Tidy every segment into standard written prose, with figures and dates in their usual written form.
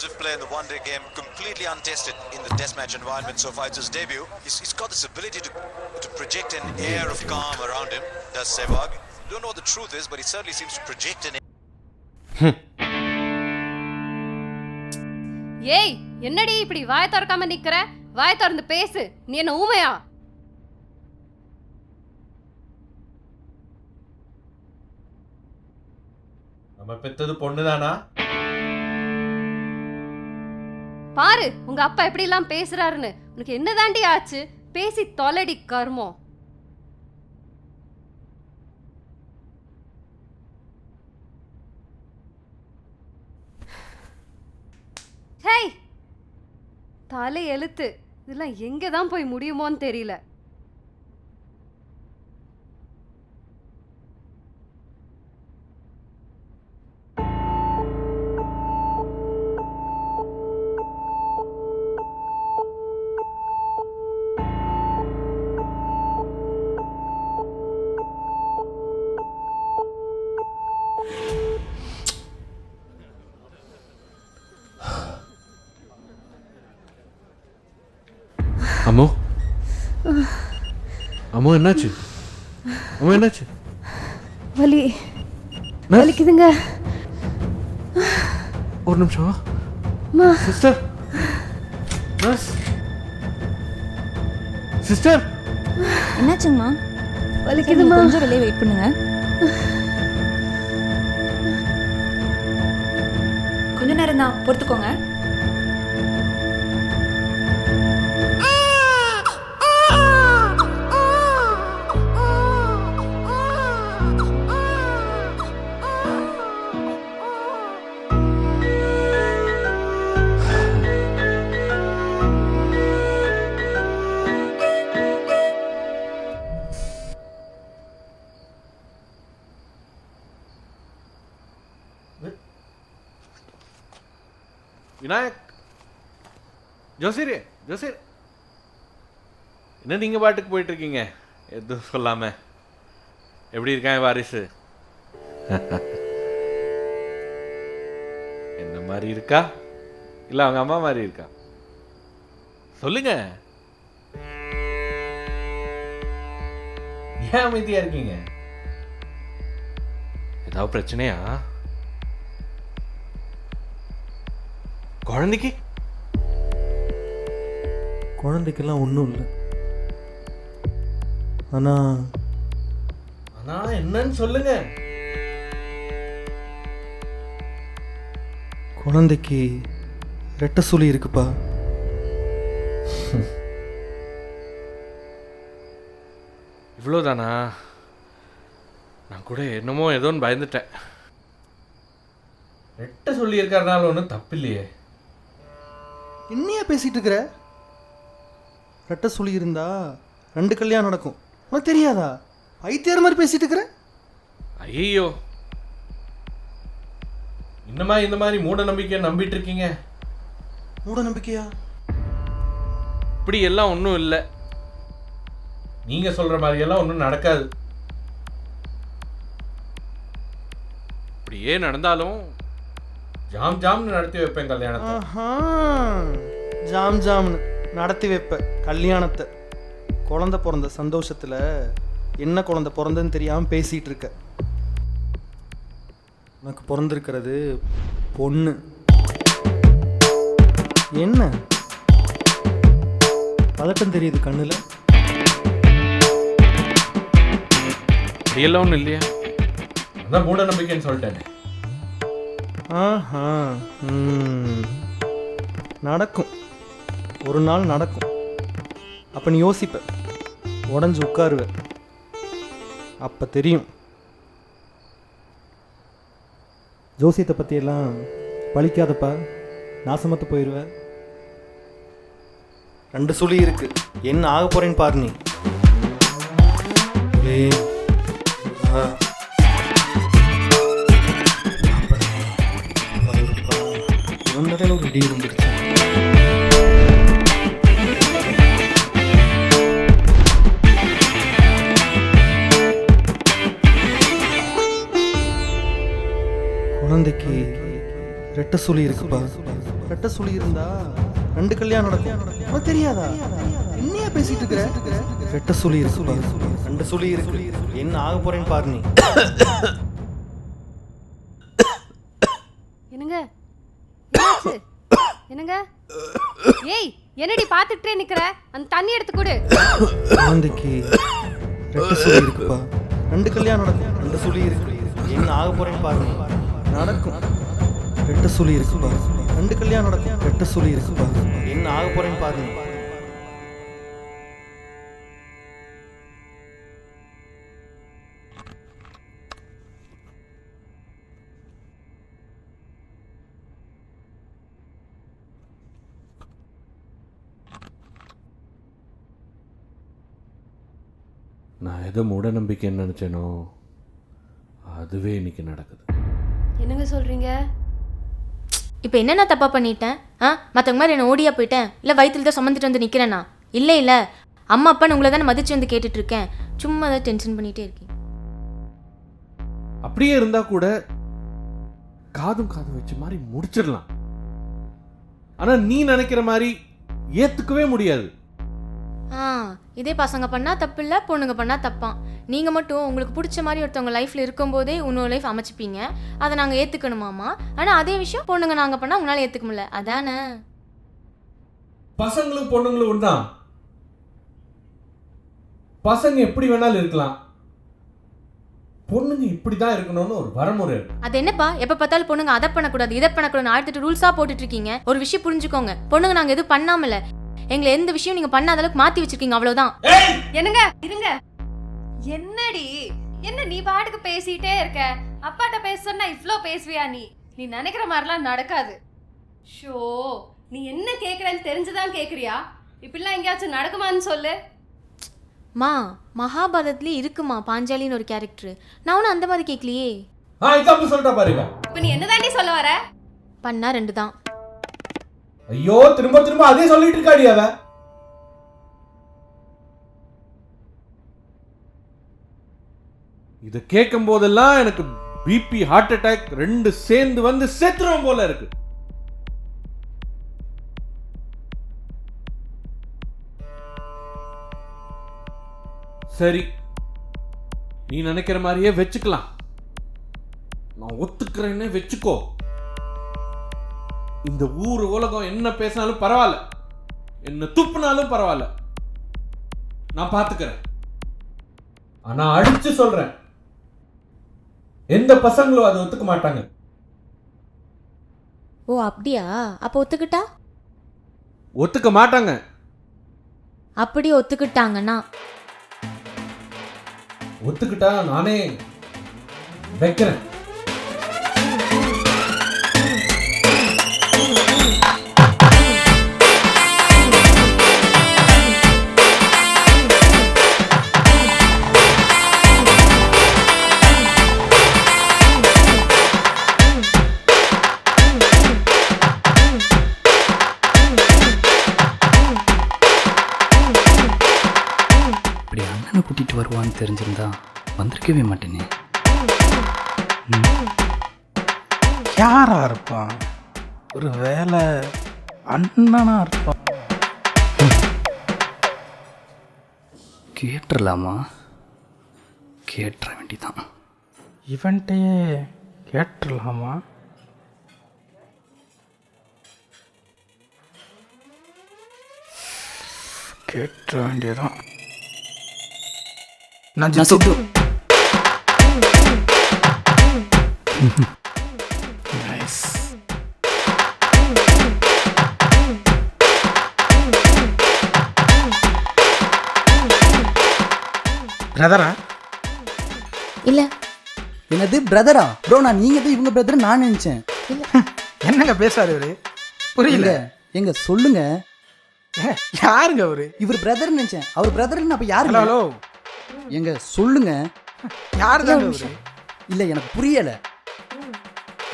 explosive player in the one-day game, completely untested in the test match environment so far. It's his debut. He's got this ability to project an air of calm around him, does Sehwag. Don't know what the truth is, but he certainly seems to project an ஏய் என்னடி இப்படி வாயை திறக்காம நிக்கிற? வாயை திறந்து பேசு. நீ என்ன ஊமையா? நம்ம பெத்தது பொண்ணுதானா? பாரு உங்க அப்பா எப்படி எல்லாம் பேசுறாருன்னு. உனக்கு என்னதாண்டி ஆச்சு? பேசி தொலைடி கர்மம். ஹேய், தலை எழுத்து. இதெல்லாம் எங்க தான் போய் முடியுமோன்னு தெரியல. அம்மோ அம்மோ என்னாச்சு? அம்மோ என்னாச்சு? வலிக்குதுங்க. ஒரு நிமிஷம். Sister, nurse, sister. என்னாச்சுங்கம்மா? வலிக்குதுமா. கொஞ்சம் வெளியே வெயிட் பண்ணுங்க. கொஞ்ச நேரம் தான் பொறுத்துக்கோங்க. விநாயக், ஜோசியரே, ஜோசியர், என்ன நீங்க பாட்டுக்கு போயிட்டு இருக்கீங்க எதுவும் சொல்லாம? எப்படி இருக்கான் வாரிசு? என்ன மாதிரி இருக்கா இல்ல அவங்க அம்மா மாதிரி இருக்கா? சொல்லுங்க. ஏன் அமைதியா இருக்கீங்க? ஏதாவது பிரச்சனையா? குழந்தைக்கெல்லாம் ஒன்றும் இல்லை. ஆனால் என்னன்னு சொல்லுங்க. குழந்தைக்கு ரெட்டை சுழி இருக்குப்பா. இவ்வளோதானா? நான் கூட என்னமோ ஏதோன்னு பயந்துட்டேன். ரெட்டை சொல்லி இருக்கிறதுனால ஒன்றும் தப்பு இல்லையே. என்னையா பேசிட்டு இருக்கிற? ரெட்டை சுழி இருந்தா 2 கல்யாணம் நடக்கும். உனக்கு தெரியாதா? ஐத்தியார் மாதிரி பேசிட்டு இருக்கிற. ஐயோ, இன்னமா இந்த மாதிரி மூட நம்பிக்கையை நம்பிட்டு இருக்கீங்க? மூட நம்பிக்கையா? இப்படி எல்லாம் ஒன்றும் இல்லை. நீங்க சொல்ற மாதிரி எல்லாம் ஒன்றும் நடக்காது. இப்படியே நடந்தாலும் ஜாம் ஜாம்னு நடத்தி வைப்பேன் கல்யாணத்தை. ஜாம் ஜாம்னு நடத்தி வைப்பேன் கல்யாணத்தை. குழந்தை பிறந்த சந்தோஷத்தில் என்ன குழந்தை பிறந்ததுன்னு தெரியாமல் பேசிகிட்டு இருக்க. உனக்கு பிறந்திருக்கிறது பொண்ணு. என்ன பதட்டம் தெரியுது கண்ணில்? அப்படியெல்லாம் ஒன்றும் இல்லையா? அதான் மூட நம்பிக்கைன்னு சொல்லிட்டேன். நடக்கும், ஒரு நாள் நடக்கும். அப்போ நீ யோசிப்ப, உடஞ்சி உட்காருவ. அப்போ தெரியும். ஜோசியத்தை பற்றியெல்லாம் பழிக்காதப்பா, நாசமத்து போயிடுவேன். 2 சுழி இருக்கு, என்ன ஆக போறேன்னு பாரு. நீ ஒரு இடி வந்துடுச்சு. குழந்தைக்கு ரெட்டை சுழி இருக்குப்பா. ரெட்ட சுழி இருந்தா 2 கல்யாணம் நடக்கும். உனக்கு தெரியாதா? என்னையா பேசிட்டு இருக்கிற? ரெட்ட சுழி இருக்கு, 2 சுழி இருக்கு. என்ன ஆக போறேன்னு பாரு நீ. என்னங்க என்னாச்சு? என்னங்க ஏய் என்னடி பார்த்துட்டே நிக்கிற? அந்த தண்ணி எடுத்து கொடு. குழந்தைக்கு ரெட்ட சுழி இருக்குப்பா, 2 கல்யாணம் நடக்கும். 2 சுழி இருக்கு. என்ன ஆக போறேன்னு பாரு நீ. நடக்கும். ரெட்ட சுழி இருக்குப்பா, 2 கல்யாணம் நடக்கும். ரெட்ட சுழி இருக்குப்பா. என்ன ஆக போறேன்னு பாரு நீ. நான் எதை மூட நம்பிக்கைன்னு நினச்சேனோ அதுவே இன்னைக்கு நடக்குது. என்னங்க சொல்றீங்க? இப்போ என்ன நான் தப்பாக பண்ணிட்டேன்? மற்றவங்க மாதிரி என்ன ஓடியா போயிட்டேன்? இல்லை வயிற்றுல தான் சுமந்துட்டு வந்து நிற்கிறேன்னா? இல்லை அம்மா அப்பான்னு உங்களை தானே மதிச்சு வந்து கேட்டுட்ருக்கேன். சும்மா தான் டென்ஷன் பண்ணிகிட்டே இருக்கேன். அப்படியே இருந்தால் கூட காதும் வச்ச மாதிரி முடிச்சிடலாம். ஆனால் நீ நினைக்கிற மாதிரி ஏற்றுக்கவே முடியாது. இதே பசங்க பண்ணால் தப்பு இல்லை, பொண்ணுங்க பண்ணால் தப்பான். நீங்கள் மட்டும் உங்களுக்கு பிடிச்ச மாதிரி ஒருத்தவங்க லைஃப்பில் இருக்கும்போதே இன்னொரு லைஃப் அமைச்சிப்பீங்க. அதை நாங்கள் ஏற்றுக்கணுமாமா? ஆனால் அதே விஷயம் பொண்ணுங்க நாங்கள் பண்ணால் உங்களால் ஏற்றுக்க முடியல, அதானே? பசங்களும் பொண்ணுங்களும் ஒன்றாம். பசங்க எப்படி வேணாலும் இருக்கலாம், பொண்ணுங்க இப்படி தான் இருக்கணும்னு ஒரு வரமுறை இருக்கு. அது என்னப்பா எப்போ பார்த்தாலும் பொண்ணுங்க அதை பண்ணக்கூடாது இதை பண்ணக்கூடாது 1008 ரூல்ஸாக போட்டுட்டு இருக்கீங்க. ஒரு விஷயம் புரிஞ்சுக்கோங்க, பொண்ணுங்க நாங்கள் எதுவும் பண்ணாமல, எங்களை எந்த விஷயம் நீங்க பண்ணாத அளவுக்கு மாத்தி வச்சிருக்கீங்க, அவ்வளவுதான். என்னங்க இருங்க. என்னடி என்ன நீ பாட்டுக்கு பேசிட்டே இருக்க? அப்பாட்ட பேச சொன்னா இவ்ளோ பேசுவியா நீ? நீ நினைக்கிற மாதிரிலாம் நடக்காது. ஷோ நீ என்ன கேக்குறன்னு தெரிஞ்சுதான் கேக்குறியா? இப்படிலாம் எங்கேயாச்சும் நடக்குமான்னு சொல்லு. மகாபாரதத்துலேயே இருக்குமா பாஞ்சாலின்னு ஒரு கேரக்டர். நான் ஒன்றும் அந்த மாதிரி கேட்கலையே. சொல்லிட்டா பாருங்க. இப்போ நீ என்னதாண்டி சொல்ல வர? பண்ணா 2 தான். ஐயோ திரும்ப அதே சொல்லிட்டு இருக்காடி அவ. இத கேட்கும் போதெல்லாம் எனக்கு பிபி ஹார்ட் அட்டாக் 2 சேர்ந்து வந்து செத்துறோம் போல இருக்கு. சரி நீ நினைக்கிற மாதிரியே வச்சுக்கலாம், நான் ஒத்துக்கிறேன்னு வச்சுக்கோ. இந்த ஊர் உலகம் என்ன பேசினாலும் பரவாயில்ல, என்ன துப்புனாலும் பரவாயில்ல, நான் பாத்துக்கிறேன். ஆனா அடிச்சு சொல்றேன், எந்த பசங்களும் அதை ஒத்துக்க மாட்டாங்க. ஓ அப்படியா? அப்போ ஒத்துக்கிட்டா? ஒத்துக்க மாட்டாங்க. அப்படி ஒத்துக்கிட்டாங்கன்னா? ஒத்துக்கிட்டா நானே வைக்கிறேன். இப்படி அண்ணனை கூட்டிகிட்டு வருவான்னு தெரிஞ்சிருந்தா வந்திருக்கவே மாட்டேனே. யாரா இருப்பான்? ஒரு வேலை அண்ணனா இருப்பான். கேட்டுடலாமா? கேட்டுற வேண்டிதான். இவன்ட்டையே கேட்டுடலாமா? கேட்டுற வேண்டியதான். நான் சித்து. நைஸ். பிரதரா? இல்லை. என்னது பிரதரா? ப்ரோ நான் நீங்க தான் இவங்க பிரதர் நான் நினைச்சேன். என்னங்க பேசாரு இவரு? புரியல. எங்க சொல்லுங்க. யாருங்க அவரு? இவர் பிரதர் நினைச்சேன். அவர் பிரதர்னு அப்ப யாரு? ஹலோ எங்க சொல்லுங்க. யாருதான் அவரு? இல்ல எனக்கு புரியல.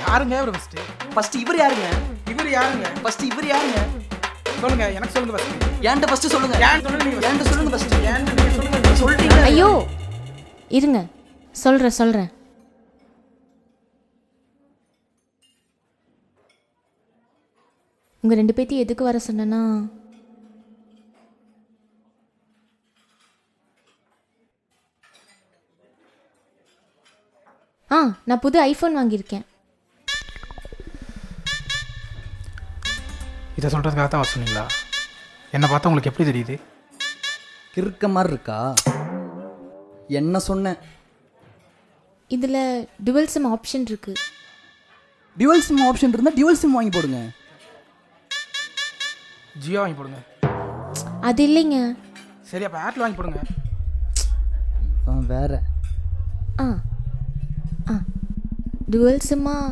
யாருங்க அவரு? ஃபர்ஸ்ட் இவர் யாருங்க? இவர் யாருங்க? ஃபர்ஸ்ட் இவர் யாருங்க? சொல்லுங்க, எனக்கு சொல்லுங்க ஃபர்ஸ்ட். ஏன்ட்ட ஃபர்ஸ்ட் சொல்லுங்க. ஏன் சொல்லுங்க? நீங்க ஏன்ட்ட சொல்லுங்க ஃபர்ஸ்ட். ஏன்ட்ட நீங்க சொல்லுங்க. சொல்லிட்டீங்க. ஐயோ இருங்க, சொல்கிறேன். உங்கள் 2 பேர்த்தையும் எதுக்கு வர சொன்னேன்னா, நான் புது ஐஃபோன் வாங்கியிருக்கேன். இதை சொல்கிறதுக்காக தான் வர சொன்னீங்களா? என்னை பார்த்தா உங்களுக்கு எப்படி தெரியுது? கிறுக்க மாதிரி இருக்கா? என்ன சொன்னேன்? இதில் டுவல் சிம் ஆப்ஷன் இருக்குது. டியூவல் சிம் ஆப்ஷன் இருந்தால் டியூவல் சிம் வாங்கி போடுங்க. ஜியோ வாங்கி போடுங்க. அது இல்லைங்க. சரி, அப்போ ஏர்டெல் வாங்கி போடுங்க. வேற ஆ டுவல் சிம்மாக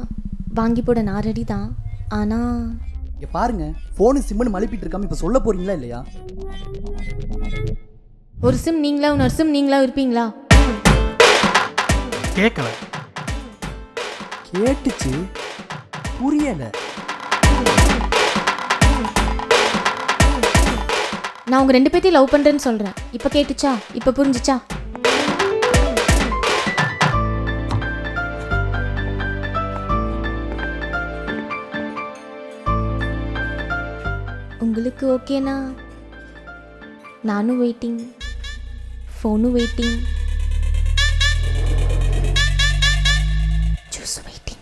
வாங்கி போட நான் ரெடி தான். ஆனால் இங்கே பாருங்க, ஃபோனு சிம்னு மழுப்பிட்டு இருக்காம இப்போ சொல்ல போறீங்களா இல்லையா? ஒரு சிம் நீங்களா இன்னொரு சிம் நீங்களா இருப்பீங்களா? கேட்கல. கேட்டுச்சு, புரியலை. நான் உங்கள் 2 பேர்த்தையும் லவ் பண்ணுறேன்னு சொல்கிறேன். இப்போ கேட்டுச்சா? இப்போ புரிஞ்சிச்சா? உங்களுக்கு ஓகேனா நானும் வெயிட்டிங், ஃபோனும் வெயிட்டிங், ஜூஸ் வெயிட்டிங்.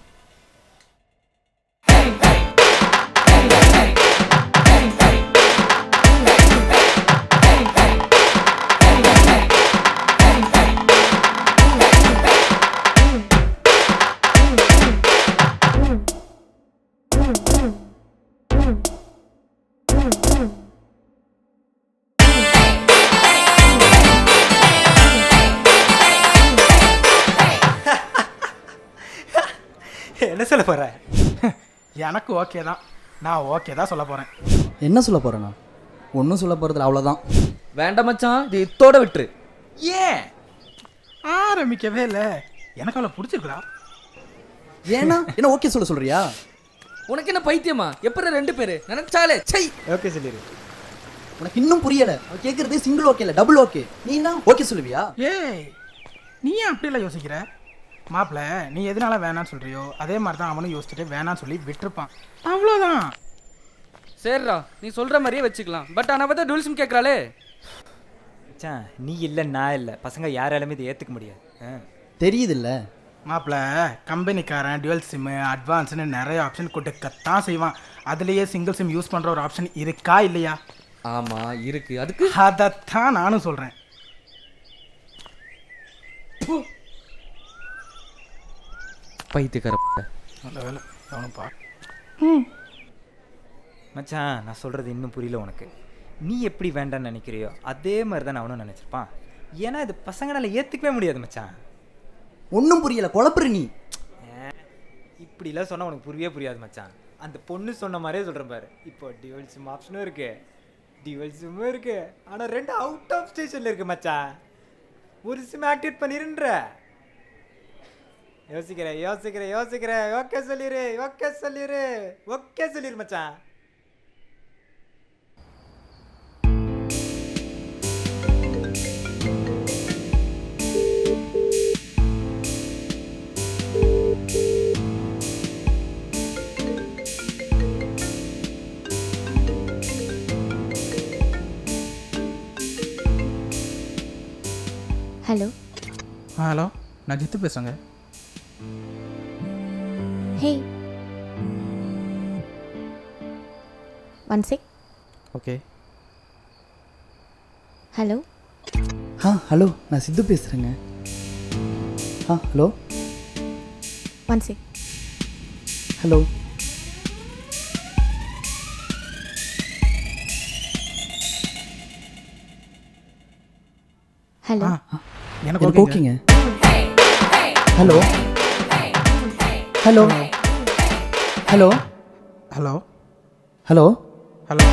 என்ன சொல்ல போற? எனக்கு ஓகே தான். நான் ஓகே தான் சொல்ல போகிறேன். என்ன சொல்ல போறேண்ணா? ஒன்றும் சொல்ல போகிறதில்ல, அவ்வளோதான். வேண்டாம் மச்சான், இது இத்தோட விட்டுரு. ஏன் ஆரம்பிக்கவே இல்லை? எனக்கு அவளை பிடிச்சிருக்குடா. ஏன்னா என்ன ஓகே சொல்றியா? உனக்கு என்ன பைத்தியமா? எப்படி 2 பேரு நினைச்சாலே சை. ஓகே சொல்லிடு. உனக்கு இன்னும் புரியல. அவ கேட்கறதே சிங்கிள் ஓகே இல்லை, டபுள் ஓகே. நீ என்ன ஓகே சொல்லுவியா? ஏய், நீ ஏன் அப்படியெல்லாம் யோசிக்கிற? மாப்பிள்ள, நீ எதனால வேணான்னு சொல்றியோ அதே மாதிரி தான் அவனும் யோசிச்சுட்டு வேணான்னு சொல்லி விட்டுருப்பான். அவ்வளோதான். சரிடா, நீ சொல்ற மாதிரியே வச்சுக்கலாம். பட் ஆனால் பார்த்தா டுவல் சிம் கேட்குறாளே. மச்சான், நீ இல்லை நான் இல்லை, பசங்க யாராலுமே இதை ஏற்றுக்க முடியாது. தெரியுதுல்ல. மாப்பிள்ள, கம்பெனிக்காரன் டுவல் சிம்மு அட்வான்ஸ்னு நிறைய ஆப்ஷன் கொடுக்கத்தான் செய்வான். அதுலேயே சிங்கிள் சிம் யூஸ் பண்ணுற ஒரு ஆப்ஷன் இருக்கா இல்லையா? ஆமாம் இருக்கு. அதுக்கு அதைத்தான் நானும் சொல்கிறேன். பைத்தியக்கார. நல்ல வேலை அவனுப்பா. மச்சான், நான் சொல்கிறது இன்னும் புரியல உனக்கு. நீ எப்படி வேண்டான்னு நினைக்கிறியோ அதே மாதிரி தான் அவனும் நினச்சிருப்பான். ஏன்னா இது பசங்களால ஏற்றுக்கவே முடியாது மச்சான். ஒன்றும் புரியல, குழப்புற நீ. இப்படிலாம் சொன்னால் உனக்கு புரியவே புரியாது மச்சான். அந்த பொண்ணு சொன்ன மாதிரியே சொல்கிறேன் பாரு. இப்போ டியூவல் சிம் ஆப்ஷனும் இருக்கு, டியூவல் சிம்மும் இருக்கு. ஆனால் 2 அவுட் ஆஃப் ஸ்டேஷனில் இருக்கு மச்சான். ஒரு சிம் ஆக்டிவேட் பண்ணிருன்ற. யோசிக்கிறேன். ஓகே சொல்லிரு மச்சான். ஹலோ. ஹலோ, நான் ஜித்து பேசுகிறேங்க. ஹே, 1 sec. ஓகே. ஹலோ. ஹலோ, நான் சித்து பேசுகிறேங்க. ஹலோ. 1 sec. ஹலோ. ஹலோ. எனக்கு எனக்கு ஓகேங்க. Hello. Hello. Hello. Hello hello. Hello